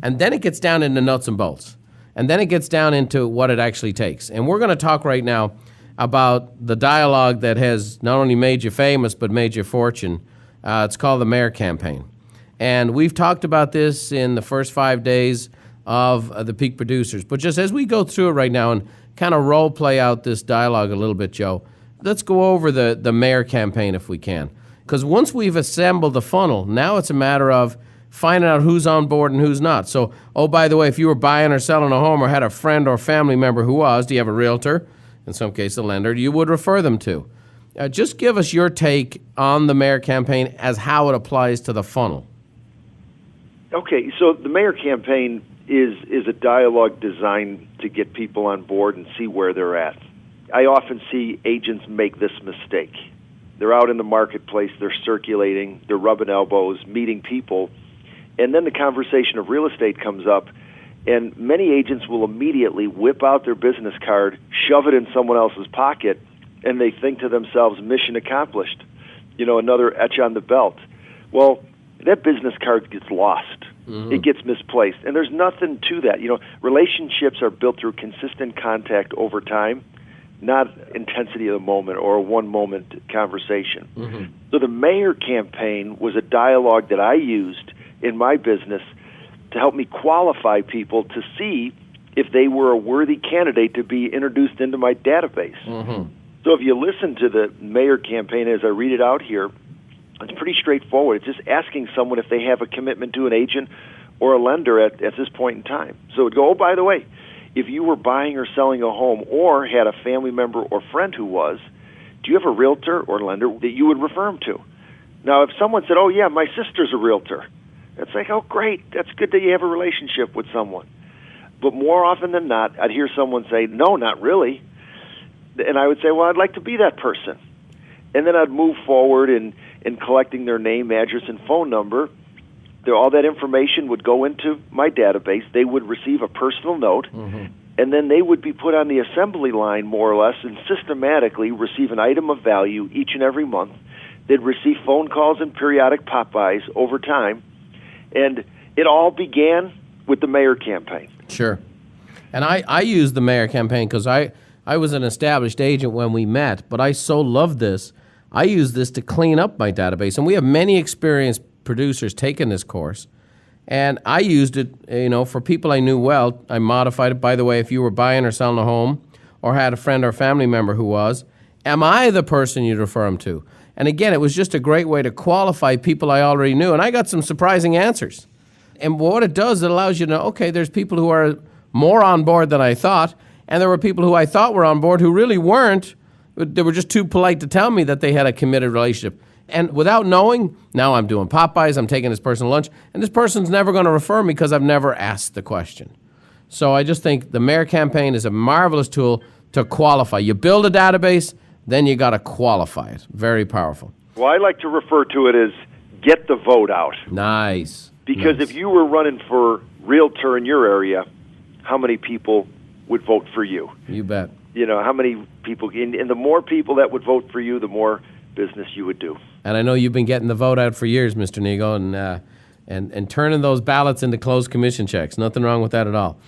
And then it gets down into nuts and bolts. And then it gets down into what it actually takes. And we're going to talk right now about the dialogue that has not only made you famous but made your fortune. It's called the Mayor Campaign. And we've talked about this in the first 5 days of the Peak Producers. But just as we go through it right now and kind of role play out this dialogue a little bit, Joe, let's go over the Mayor Campaign if we can. Because once we've assembled the funnel, now it's a matter of finding out who's on board and who's not. So, oh, by the way, if you were buying or selling a home or had a friend or family member who was, do you have a realtor? In some case, a lender you would refer them to. Just give us your take on the Mayor Campaign as how it applies to the funnel. Okay, so the Mayor Campaign is a dialogue designed to get people on board and see where they're at. I often see agents make this mistake. They're out in the marketplace, they're circulating, they're rubbing elbows, meeting people, and then the conversation of real estate comes up, and many agents will immediately whip out their business card, shove it in someone else's pocket, and they think to themselves, mission accomplished, another etch on the belt. Well, that business card gets lost. Mm-hmm. It gets misplaced, and there's nothing to that. Relationships are built through consistent contact over time, not intensity of the moment or a one-moment conversation. Mm-hmm. So the Mayor Campaign was a dialogue that I used in my business to help me qualify people to see if they were a worthy candidate to be introduced into my database. Mm-hmm. So if you listen to the Mayor Campaign as I read it out here, it's pretty straightforward. It's just asking someone if they have a commitment to an agent or a lender at this point in time. So it would go, oh, by the way, if you were buying or selling a home or had a family member or friend who was, do you have a realtor or lender that you would refer them to? Now, if someone said, oh, yeah, my sister's a realtor, it's like, oh, great, that's good that you have a relationship with someone. But more often than not, I'd hear someone say, no, not really. And I would say, well, I'd like to be that person. And then I'd move forward in collecting their name, address, and phone number. All that information would go into my database. They would receive a personal note, mm-hmm. and then they would be put on the assembly line, more or less, and systematically receive an item of value each and every month. They'd receive phone calls and periodic pop-bys over time, and it all began with the Mayor Campaign. Sure. And I used the Mayor Campaign because I was an established agent when we met, but I so loved this. I use this to clean up my database, and we have many experienced producers taking this course, and I used it, for people I knew well. I modified it. By the way, if you were buying or selling a home or had a friend or family member who was, am I the person you'd refer them to? And again, it was just a great way to qualify people I already knew, and I got some surprising answers. And what it does, it allows you to know, okay, there's people who are more on board than I thought, and there were people who I thought were on board who really weren't. They were just too polite to tell me that they had a committed relationship. And without knowing, now I'm doing Popeyes, I'm taking this person to lunch, and this person's never going to refer me because I've never asked the question. So I just think the Mayor Campaign is a marvelous tool to qualify. You build a database, then you got to qualify it. Very powerful. Well, I like to refer to it as get the vote out. Nice. Because if you were running for realtor in your area, how many people would vote for you? You bet. How many people, and the more people that would vote for you, the more business you would do. And I know you've been getting the vote out for years, Mr. Nego, and turning those ballots into closed commission checks. Nothing wrong with that at all.